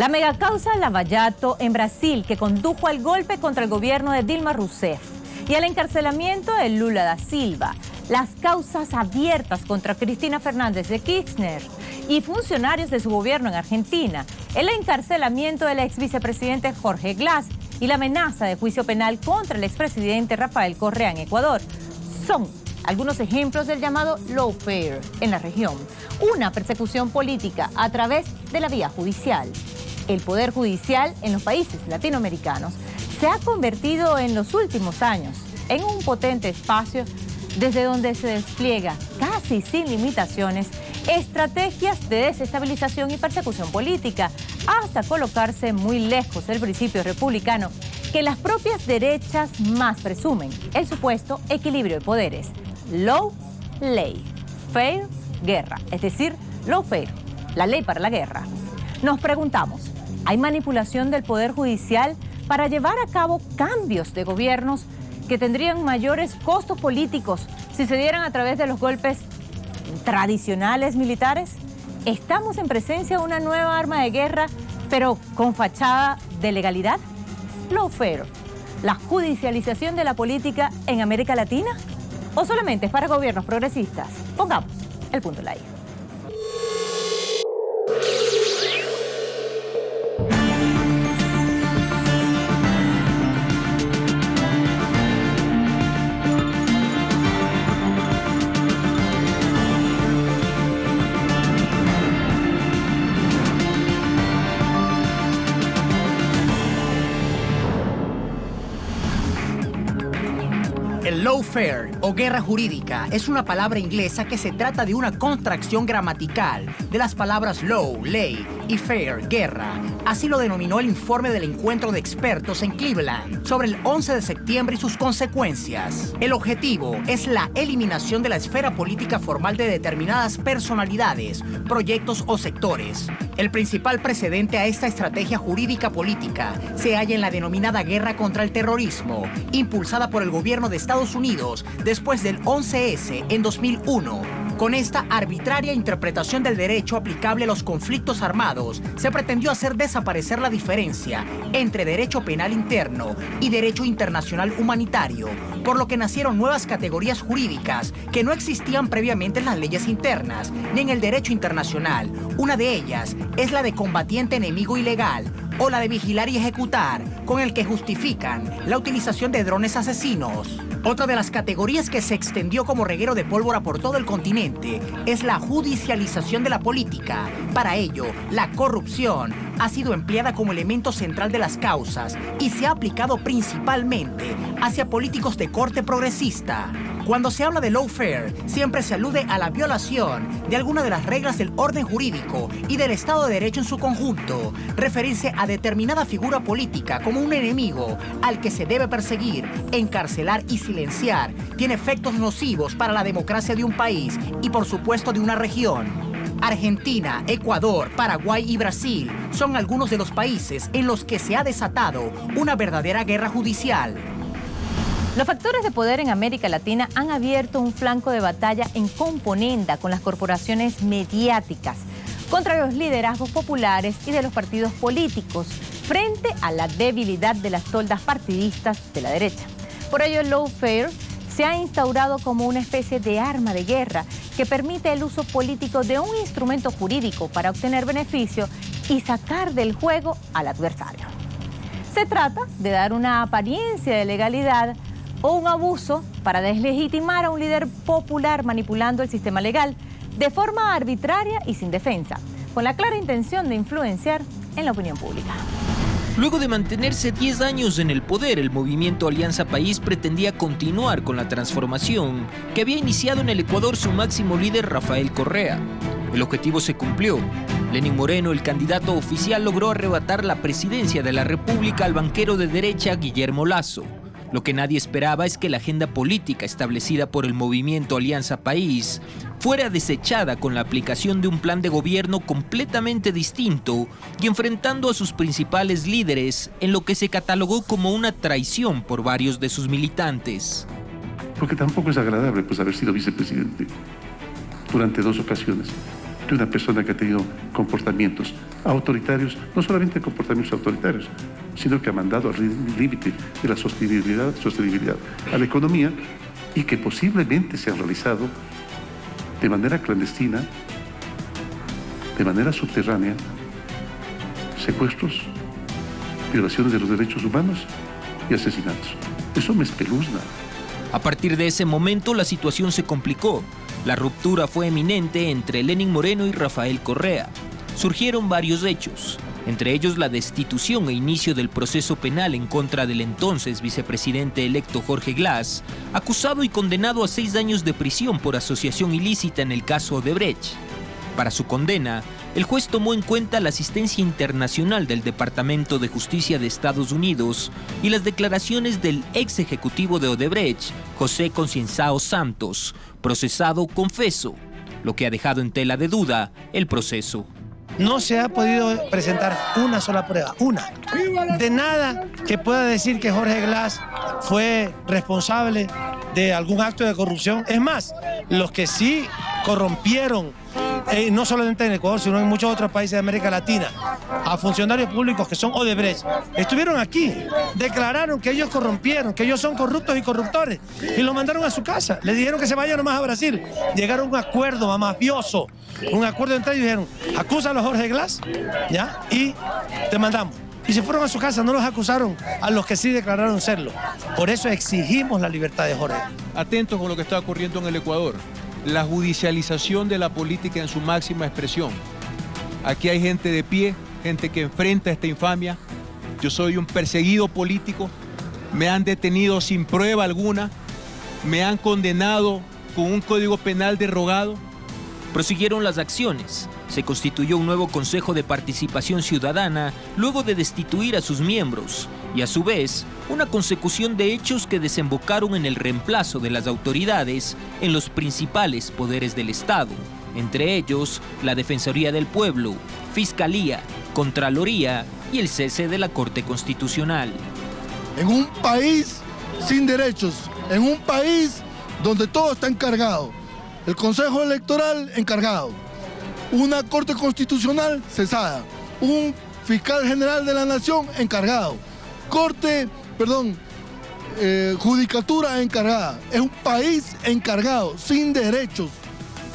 La megacausa Lava Jato en Brasil, que condujo al golpe contra el gobierno de Dilma Rousseff y al encarcelamiento de Lula da Silva. Las causas abiertas contra Cristina Fernández de Kirchner y funcionarios de su gobierno en Argentina. El encarcelamiento del ex vicepresidente Jorge Glass y la amenaza de juicio penal contra el expresidente Rafael Correa en Ecuador son algunos ejemplos del llamado lawfare en la región, una persecución política a través de la vía judicial. El poder judicial en los países latinoamericanos se ha convertido en los últimos años en un potente espacio desde donde se despliega casi sin limitaciones estrategias de desestabilización y persecución política, hasta colocarse muy lejos del principio republicano que las propias derechas más presumen, el supuesto equilibrio de poderes. Law, ley, fair, guerra, es decir, lawfare, la ley para la guerra. Nos preguntamos, ¿hay manipulación del Poder Judicial para llevar a cabo cambios de gobiernos que tendrían mayores costos políticos si se dieran a través de los golpes tradicionales militares? ¿Estamos en presencia de una nueva arma de guerra, pero con fachada de legalidad? ¿Lawfare, la judicialización de la política en América Latina? ¿O solamente es para gobiernos progresistas? Pongamos el punto en la I. El lawfare o guerra jurídica es una palabra inglesa que se trata de una contracción gramatical de las palabras law, ley, y fair, guerra. Así lo denominó el informe del encuentro de expertos en Cleveland sobre el 11 de septiembre y sus consecuencias. El objetivo es la eliminación de la esfera política formal de determinadas personalidades, proyectos o sectores. El principal precedente a esta estrategia jurídica política se halla en la denominada guerra contra el terrorismo, impulsada por el gobierno de Estados Unidos después del 11S en 2001. Con esta arbitraria interpretación del derecho aplicable a los conflictos armados, se pretendió hacer desaparecer la diferencia entre derecho penal interno y derecho internacional humanitario, por lo que nacieron nuevas categorías jurídicas que no existían previamente en las leyes internas ni en el derecho internacional. Una de ellas es la de combatiente enemigo ilegal, o la de vigilar y ejecutar, con el que justifican la utilización de drones asesinos. Otra de las categorías que se extendió como reguero de pólvora por todo el continente es la judicialización de la política. Para ello, la corrupción ha sido empleada como elemento central de las causas y se ha aplicado principalmente hacia políticos de corte progresista. Cuando se habla de lawfare, siempre se alude a la violación de alguna de las reglas del orden jurídico y del Estado de Derecho en su conjunto. Referirse a determinada figura política como un enemigo al que se debe perseguir, encarcelar y silenciar tiene efectos nocivos para la democracia de un país y, por supuesto, de una región. Argentina, Ecuador, Paraguay y Brasil son algunos de los países en los que se ha desatado una verdadera guerra judicial. Los factores de poder en América Latina han abierto un flanco de batalla en componenda con las corporaciones mediáticas contra los liderazgos populares y de los partidos políticos frente a la debilidad de las toldas partidistas de la derecha. Por ello, el lawfare se ha instaurado como una especie de arma de guerra que permite el uso político de un instrumento jurídico para obtener beneficio y sacar del juego al adversario. Se trata de dar una apariencia de legalidad o un abuso para deslegitimar a un líder popular manipulando el sistema legal de forma arbitraria y sin defensa, con la clara intención de influenciar en la opinión pública. Luego de mantenerse 10 años en el poder, el movimiento Alianza País pretendía continuar con la transformación que había iniciado en el Ecuador su máximo líder Rafael Correa. El objetivo se cumplió. Lenín Moreno, el candidato oficial, logró arrebatar la presidencia de la República al banquero de derecha Guillermo Lasso. Lo que nadie esperaba es que la agenda política establecida por el movimiento Alianza País fuera desechada con la aplicación de un plan de gobierno completamente distinto y enfrentando a sus principales líderes en lo que se catalogó como una traición por varios de sus militantes. Porque tampoco es agradable haber sido vicepresidente durante 2 ocasiones. de una persona que ha tenido comportamientos autoritarios, no solamente comportamientos autoritarios, sino que ha mandado al límite de la sostenibilidad a la economía y que posiblemente se han realizado de manera clandestina, de manera subterránea, secuestros, violaciones de los derechos humanos y asesinatos. Eso me espeluzna. A partir de ese momento la situación se complicó. La ruptura fue eminente entre Lenín Moreno y Rafael Correa. Surgieron varios hechos, entre ellos la destitución e inicio del proceso penal en contra del entonces vicepresidente electo Jorge Glass, acusado y condenado a 6 años de prisión por asociación ilícita en el caso Odebrecht. Para su condena, el juez tomó en cuenta la asistencia internacional del Departamento de Justicia de Estados Unidos y las declaraciones del ex ejecutivo de Odebrecht, José Concienzao Santos, procesado confeso, lo que ha dejado en tela de duda el proceso. No se ha podido presentar una sola prueba, una. De nada que pueda decir que Jorge Glass fue responsable de algún acto de corrupción. Es más, los que sí corrompieron, no solamente en Ecuador, sino en muchos otros países de América Latina, a funcionarios públicos que son Odebrecht, estuvieron aquí, declararon que ellos corrompieron, que ellos son corruptos y corruptores, y lo mandaron a su casa. Le dijeron que se vayan nomás a Brasil. Llegaron a un acuerdo mafioso, un acuerdo entre ellos, dijeron, acúsalo a Jorge Glass, ¿ya? Y te mandamos. Y se fueron a su casa, no los acusaron a los que sí declararon serlo. Por eso exigimos la libertad de Jorge. Atentos con lo que está ocurriendo en el Ecuador. La judicialización de la política en su máxima expresión. Aquí hay gente de pie, gente que enfrenta esta infamia. Yo soy un perseguido político, me han detenido sin prueba alguna, me han condenado con un código penal derogado. Prosiguieron las acciones. Se constituyó un nuevo Consejo de Participación Ciudadana luego de destituir a sus miembros y a su vez una consecución de hechos que desembocaron en el reemplazo de las autoridades en los principales poderes del Estado, entre ellos la Defensoría del Pueblo, Fiscalía, Contraloría y el cese de la Corte Constitucional. En un país sin derechos, en un país donde todo está encargado, el Consejo Electoral encargado, una Corte Constitucional cesada, un Fiscal General de la Nación encargado, Judicatura encargada. Es un país encargado, sin derechos.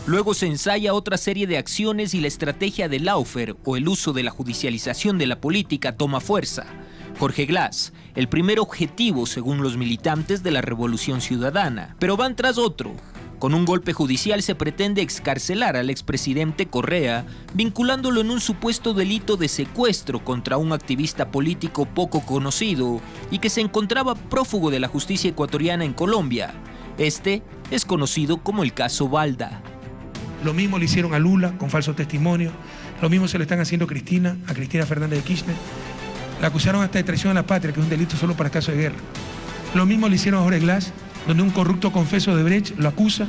Luego se ensaya otra serie de acciones y la estrategia del lawfare, o el uso de la judicialización de la política, toma fuerza. Jorge Glass, el primer objetivo según los militantes de la Revolución Ciudadana, pero van tras otro. Con un golpe judicial se pretende excarcelar al expresidente Correa, vinculándolo en un supuesto delito de secuestro contra un activista político poco conocido y que se encontraba prófugo de la justicia ecuatoriana en Colombia. Este es conocido como el caso Balda. Lo mismo le hicieron a Lula con falso testimonio, lo mismo se le están haciendo a Cristina Fernández de Kirchner. La acusaron hasta de traición a la patria, que es un delito solo para caso de guerra. Lo mismo le hicieron a Jorge Glass, donde un corrupto confeso de Odebrecht lo acusa,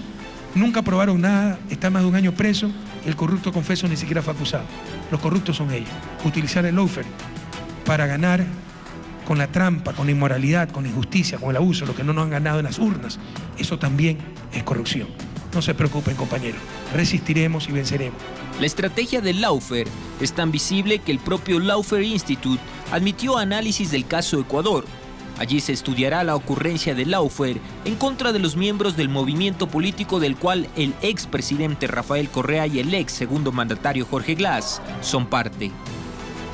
nunca probaron nada, está más de 1 año preso, el corrupto confeso ni siquiera fue acusado. Los corruptos son ellos. Utilizar el lawfare para ganar con la trampa, con la inmoralidad, con la injusticia, con el abuso, lo que no nos han ganado en las urnas, eso también es corrupción. No se preocupen, compañeros, resistiremos y venceremos. La estrategia del lawfare es tan visible que el propio Lawfare Institute admitió análisis del caso Ecuador. Allí se estudiará la ocurrencia del lawfare en contra de los miembros del movimiento político del cual el expresidente Rafael Correa y el ex segundo mandatario Jorge Glass son parte.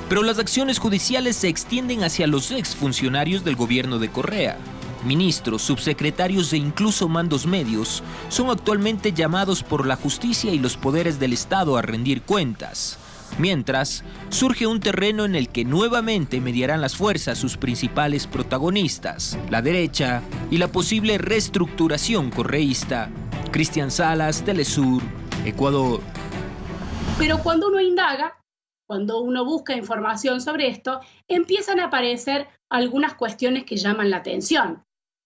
Pero las acciones judiciales se extienden hacia los exfuncionarios del gobierno de Correa. Ministros, subsecretarios e incluso mandos medios son actualmente llamados por la justicia y los poderes del Estado a rendir cuentas. Mientras, surge un terreno en el que nuevamente mediarán las fuerzas sus principales protagonistas, la derecha y la posible reestructuración correísta. Cristian Salas, Telesur, Ecuador. Pero cuando uno indaga, cuando uno busca información sobre esto, empiezan a aparecer algunas cuestiones que llaman la atención.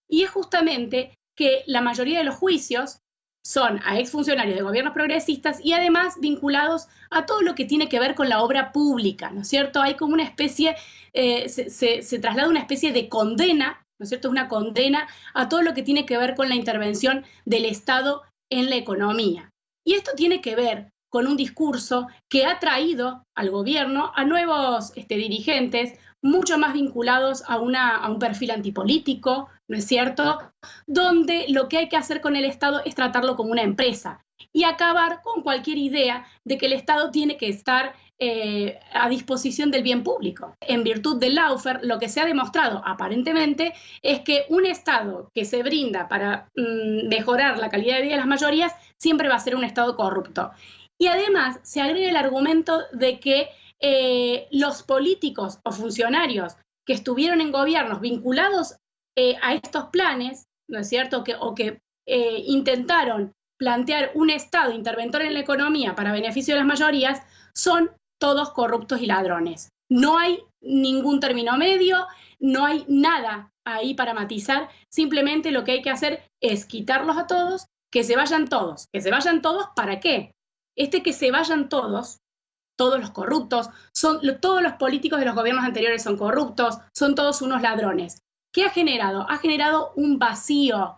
Y es justamente que la mayoría de los juicios son a exfuncionarios de gobiernos progresistas y además vinculados a todo lo que tiene que ver con la obra pública, ¿no es cierto? Hay como una especie, se traslada una especie de condena, ¿no es cierto? Una condena a todo lo que tiene que ver con la intervención del Estado en la economía. Y esto tiene que ver con un discurso que ha traído al gobierno a nuevos dirigentes mucho más vinculados a un perfil antipolítico, ¿no es cierto?, donde lo que hay que hacer con el Estado es tratarlo como una empresa y acabar con cualquier idea de que el Estado tiene que estar a disposición del bien público. En virtud del lawfare, lo que se ha demostrado aparentemente es que un Estado que se brinda para mejorar la calidad de vida de las mayorías siempre va a ser un Estado corrupto. Y además se agrega el argumento de que los políticos o funcionarios que estuvieron en gobiernos vinculados a estos planes, ¿no es cierto?, o que intentaron plantear un Estado interventor en la economía para beneficio de las mayorías, son todos corruptos y ladrones. No hay ningún término medio, no hay nada ahí para matizar, simplemente lo que hay que hacer es quitarlos a todos, que se vayan todos. ¿Que se vayan todos para qué? Que se vayan todos los corruptos, todos los políticos de los gobiernos anteriores son corruptos, son todos unos ladrones. ¿Qué ha generado? Ha generado un vacío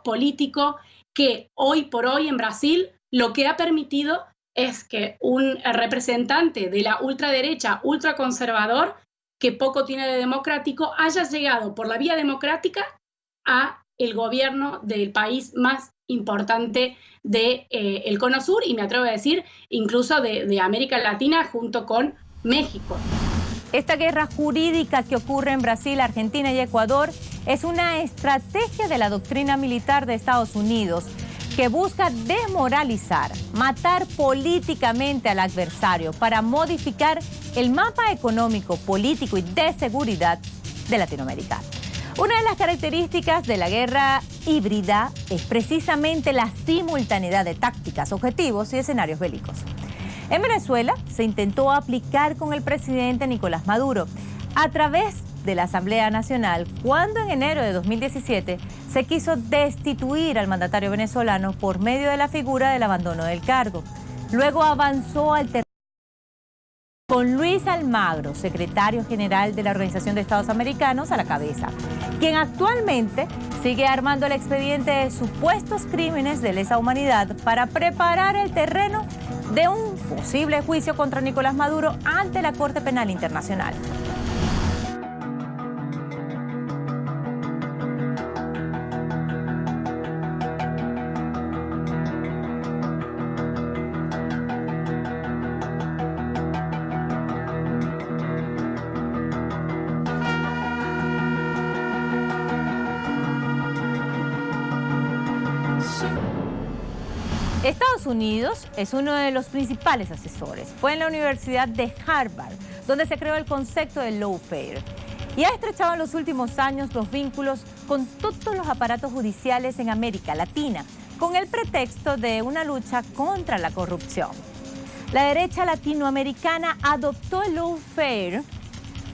político que hoy por hoy en Brasil lo que ha permitido es que un representante de la ultraderecha, ultraconservador, que poco tiene de democrático, haya llegado por la vía democrática a el gobierno del país más importante del Cono Sur y me atrevo a decir incluso de América Latina junto con México. Esta guerra jurídica que ocurre en Brasil, Argentina y Ecuador es una estrategia de la doctrina militar de Estados Unidos que busca desmoralizar, matar políticamente al adversario para modificar el mapa económico, político y de seguridad de Latinoamérica. Una de las características de la guerra híbrida es precisamente la simultaneidad de tácticas, objetivos y escenarios bélicos. En Venezuela se intentó aplicar con el presidente Nicolás Maduro a través de la Asamblea Nacional cuando en enero de 2017 se quiso destituir al mandatario venezolano por medio de la figura del abandono del cargo. Luego avanzó al terreno con Luis Almagro, secretario general de la Organización de Estados Americanos, a la cabeza, quien actualmente sigue armando el expediente de supuestos crímenes de lesa humanidad para preparar el terreno de un posible juicio contra Nicolás Maduro ante la Corte Penal Internacional. Estados Unidos es uno de los principales asesores. Fue en la Universidad de Harvard donde se creó el concepto de lawfare y ha estrechado en los últimos años los vínculos con todos los aparatos judiciales en América Latina con el pretexto de una lucha contra la corrupción. La derecha latinoamericana adoptó el lawfare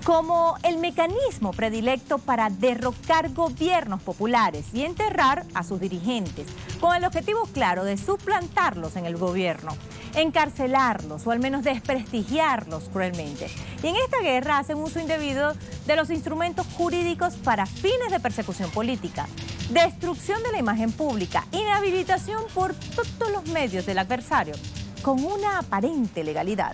como el mecanismo predilecto para derrocar gobiernos populares y enterrar a sus dirigentes, con el objetivo claro de suplantarlos en el gobierno, encarcelarlos o al menos desprestigiarlos cruelmente. Y en esta guerra hacen uso indebido de los instrumentos jurídicos para fines de persecución política, destrucción de la imagen pública, inhabilitación por todos los medios del adversario, con una aparente legalidad.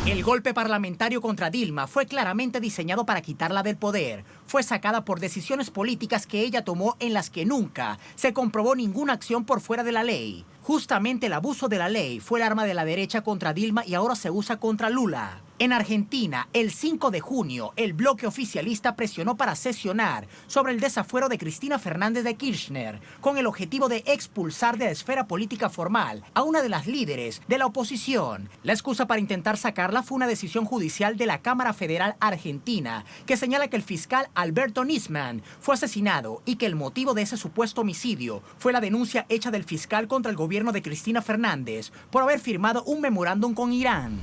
El golpe parlamentario contra Dilma fue claramente diseñado para quitarla del poder. Fue sacada por decisiones políticas que ella tomó en las que nunca se comprobó ninguna acción por fuera de la ley. Justamente el abuso de la ley fue el arma de la derecha contra Dilma y ahora se usa contra Lula. En Argentina, el 5 de junio, el bloque oficialista presionó para sesionar sobre el desafuero de Cristina Fernández de Kirchner, con el objetivo de expulsar de la esfera política formal a una de las líderes de la oposición. La excusa para intentar sacarla fue una decisión judicial de la Cámara Federal Argentina, que señala que el fiscal Alberto Nisman fue asesinado y que el motivo de ese supuesto homicidio fue la denuncia hecha del fiscal contra el gobierno de Cristina Fernández por haber firmado un memorándum con Irán.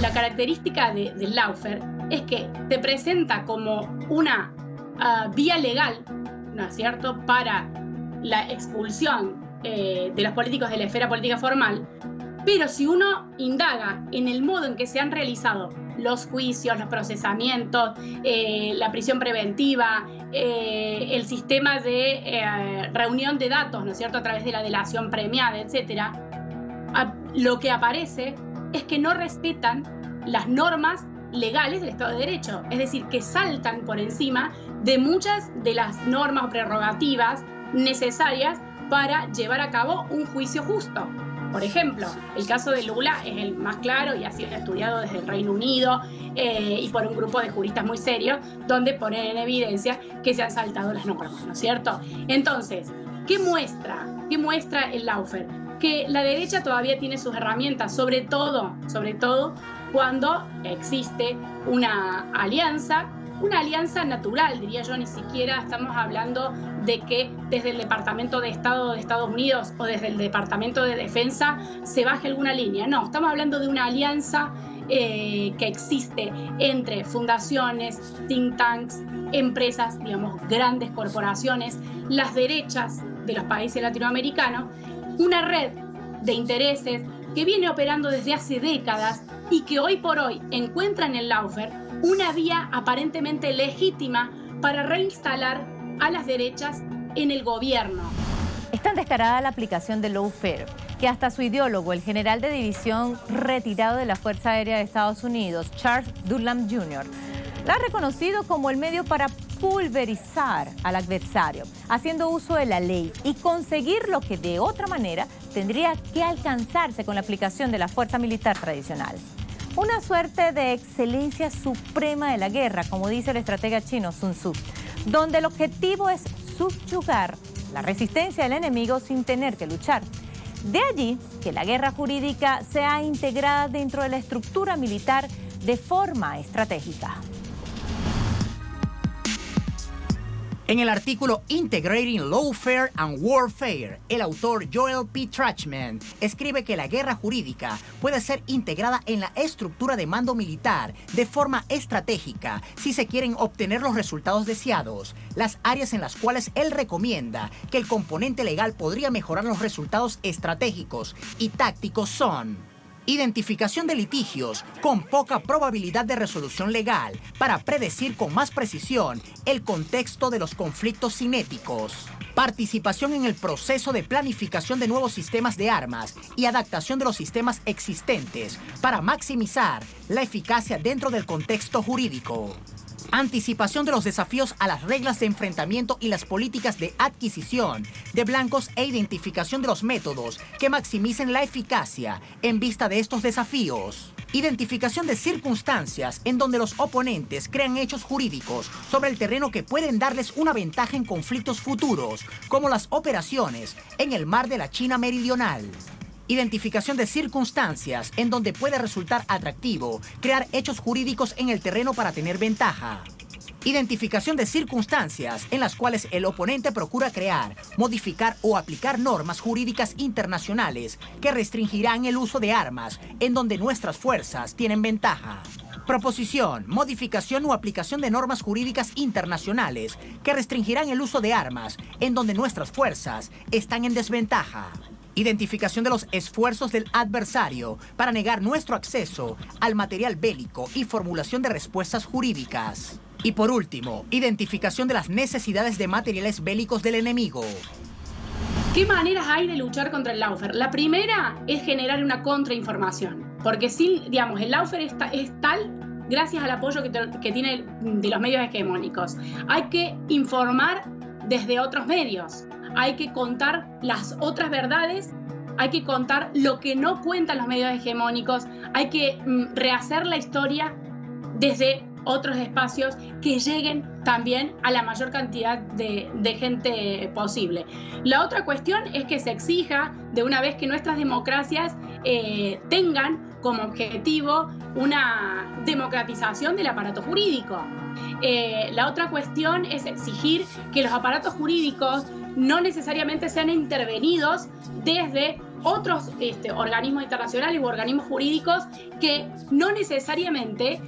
La característica del lawfare es que te presenta como una vía legal, ¿no es cierto?, para la expulsión de los políticos de la esfera política formal, pero si uno indaga en el modo en que se han realizado los juicios, los procesamientos, la prisión preventiva, el sistema de reunión de datos, ¿no es cierto?, a través de la delación premiada, etcétera, lo que aparece es que no respetan las normas legales del Estado de Derecho, es decir, que saltan por encima de muchas de las normas o prerrogativas necesarias para llevar a cabo un juicio justo. Por ejemplo, el caso de Lula es el más claro y ha sido estudiado desde el Reino Unido y por un grupo de juristas muy serios, donde ponen en evidencia que se han saltado las normas, ¿no es cierto? Entonces, ¿qué muestra el lawfare? Que la derecha todavía tiene sus herramientas, sobre todo cuando existe una alianza natural, diría yo. Ni siquiera estamos hablando de que desde el Departamento de Estado de Estados Unidos o desde el Departamento de Defensa se baje alguna línea. No, estamos hablando de una alianza que existe entre fundaciones, think tanks, empresas, digamos, grandes corporaciones, las derechas de los países latinoamericanos, una red de intereses que viene operando desde hace décadas y que hoy por hoy encuentra en el lawfare una vía aparentemente legítima para reinstalar a las derechas en el gobierno. Es tan descarada la aplicación del lawfare que hasta su ideólogo, el general de división retirado de la Fuerza Aérea de Estados Unidos, Charles Durham Jr., la ha reconocido como el medio para pulverizar al adversario, haciendo uso de la ley y conseguir lo que de otra manera tendría que alcanzarse con la aplicación de la fuerza militar tradicional. Una suerte de excelencia suprema de la guerra, como dice el estratega chino Sun Tzu, donde el objetivo es subyugar la resistencia del enemigo sin tener que luchar. De allí que la guerra jurídica sea integrada dentro de la estructura militar de forma estratégica. En el artículo Integrating Lawfare and Warfare, el autor Joel P. Trachman escribe que la guerra jurídica puede ser integrada en la estructura de mando militar de forma estratégica si se quieren obtener los resultados deseados. Las áreas en las cuales él recomienda que el componente legal podría mejorar los resultados estratégicos y tácticos son: identificación de litigios con poca probabilidad de resolución legal para predecir con más precisión el contexto de los conflictos cinéticos. Participación en el proceso de planificación de nuevos sistemas de armas y adaptación de los sistemas existentes para maximizar la eficacia dentro del contexto jurídico. Anticipación de los desafíos a las reglas de enfrentamiento y las políticas de adquisición de blancos e identificación de los métodos que maximicen la eficacia en vista de estos desafíos. Identificación de circunstancias en donde los oponentes crean hechos jurídicos sobre el terreno que pueden darles una ventaja en conflictos futuros, como las operaciones en el mar de la China Meridional. Identificación de circunstancias en donde puede resultar atractivo crear hechos jurídicos en el terreno para tener ventaja. Identificación de circunstancias en las cuales el oponente procura crear, modificar o aplicar normas jurídicas internacionales que restringirán el uso de armas en donde nuestras fuerzas tienen ventaja. Proposición, modificación o aplicación de normas jurídicas internacionales que restringirán el uso de armas en donde nuestras fuerzas están en desventaja. Identificación de los esfuerzos del adversario para negar nuestro acceso al material bélico y formulación de respuestas jurídicas. Y por último, identificación de las necesidades de materiales bélicos del enemigo. ¿Qué maneras hay de luchar contra el lawfare? La primera es generar una contrainformación, porque el lawfare es tal gracias al apoyo que tiene de los medios hegemónicos. Hay que informar desde otros medios. Hay que contar las otras verdades, hay que contar lo que no cuentan los medios hegemónicos, hay que rehacer la historia desde otros espacios que lleguen también a la mayor cantidad de gente posible. La otra cuestión es que se exija, de una vez que nuestras democracias tengan como objetivo una democratización del aparato jurídico. La otra cuestión es exigir que los aparatos jurídicos no necesariamente sean intervenidos desde otros organismos internacionales u organismos jurídicos que no necesariamente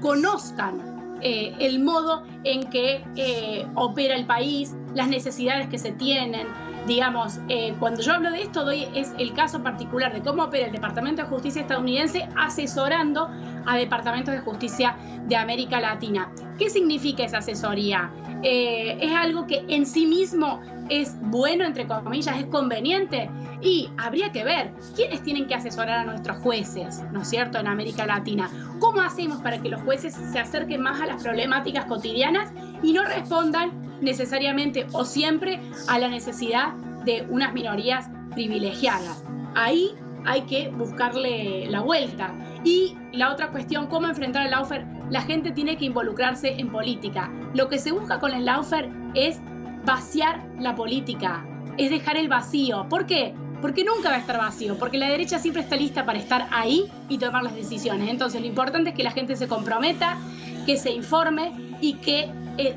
conozcan el modo en que opera el país, las necesidades que se tienen. Digamos, cuando yo hablo de esto, es el caso particular de cómo opera el Departamento de Justicia estadounidense asesorando a departamentos de justicia de América Latina. ¿Qué significa esa asesoría? ¿Es algo que en sí mismo es bueno, entre comillas, es conveniente? Y habría que ver quiénes tienen que asesorar a nuestros jueces, ¿no es cierto?, en América Latina. ¿Cómo hacemos para que los jueces se acerquen más a las problemáticas cotidianas y no respondan necesariamente o siempre a la necesidad de unas minorías privilegiadas? Ahí hay que buscarle la vuelta. Y la otra cuestión, ¿cómo enfrentar el lawfare? La gente tiene que involucrarse en política. Lo que se busca con el lawfare es vaciar la política, es dejar el vacío. ¿Por qué? Porque nunca va a estar vacío, porque la derecha siempre está lista para estar ahí y tomar las decisiones. Entonces lo importante es que la gente se comprometa, que se informe y que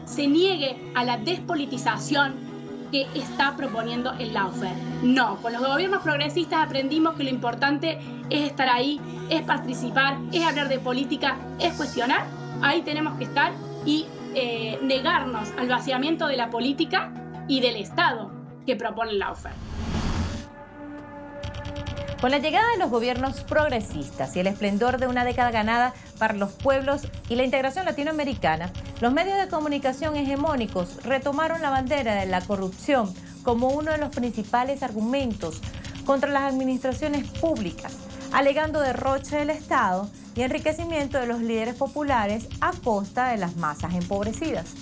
se niegue a la despolitización que está proponiendo el lawfare. No, con los gobiernos progresistas aprendimos que lo importante es estar ahí, es participar, es hablar de política, es cuestionar. Ahí tenemos que estar y negarnos al vaciamiento de la política y del Estado que propone el lawfare. Con la llegada de los gobiernos progresistas y el esplendor de una década ganada para los pueblos y la integración latinoamericana, los medios de comunicación hegemónicos retomaron la bandera de la corrupción como uno de los principales argumentos contra las administraciones públicas, alegando derroche del Estado y enriquecimiento de los líderes populares a costa de las masas empobrecidas.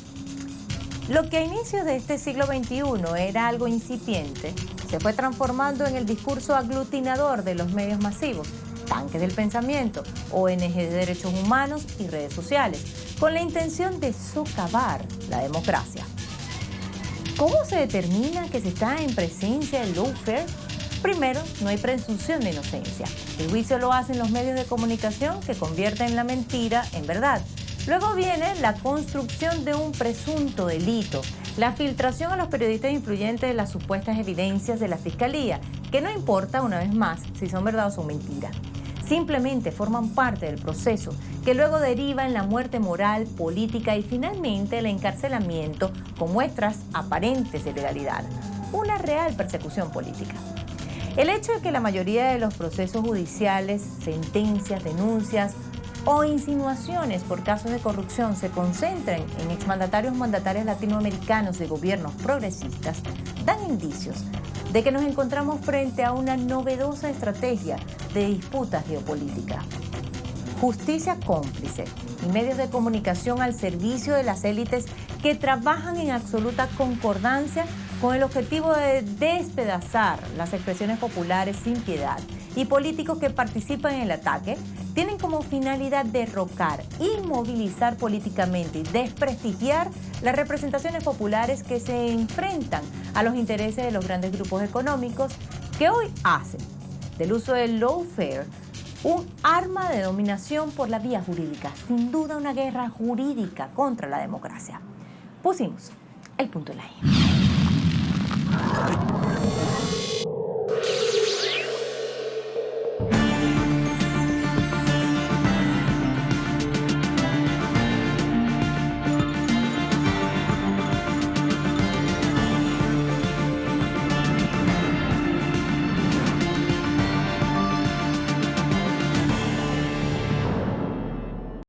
Lo que a inicios de este siglo XXI era algo incipiente, se fue transformando en el discurso aglutinador de los medios masivos, tanques del pensamiento, ONG de derechos humanos y redes sociales, con la intención de socavar la democracia. ¿Cómo se determina que se está en presencia del lawfare? Primero, no hay presunción de inocencia. El juicio lo hacen los medios de comunicación que convierten la mentira en verdad. Luego viene la construcción de un presunto delito, la filtración a los periodistas influyentes de las supuestas evidencias de la Fiscalía, que no importa, una vez más, si son verdad o son mentira. Simplemente forman parte del proceso, que luego deriva en la muerte moral, política y finalmente el encarcelamiento con muestras aparentes de legalidad. Una real persecución política. El hecho de que la mayoría de los procesos judiciales, sentencias, denuncias o insinuaciones por casos de corrupción se concentren en exmandatarios o mandatarios latinoamericanos de gobiernos progresistas dan indicios de que nos encontramos frente a una novedosa estrategia de disputa geopolítica. Justicia cómplice y medios de comunicación al servicio de las élites que trabajan en absoluta concordancia con el objetivo de despedazar las expresiones populares sin piedad, y políticos que participan en el ataque tienen como finalidad derrocar, inmovilizar políticamente y desprestigiar las representaciones populares que se enfrentan a los intereses de los grandes grupos económicos que hoy hacen del uso del lawfare un arma de dominación por la vía jurídica, sin duda una guerra jurídica contra la democracia. Pusimos el punto en la I.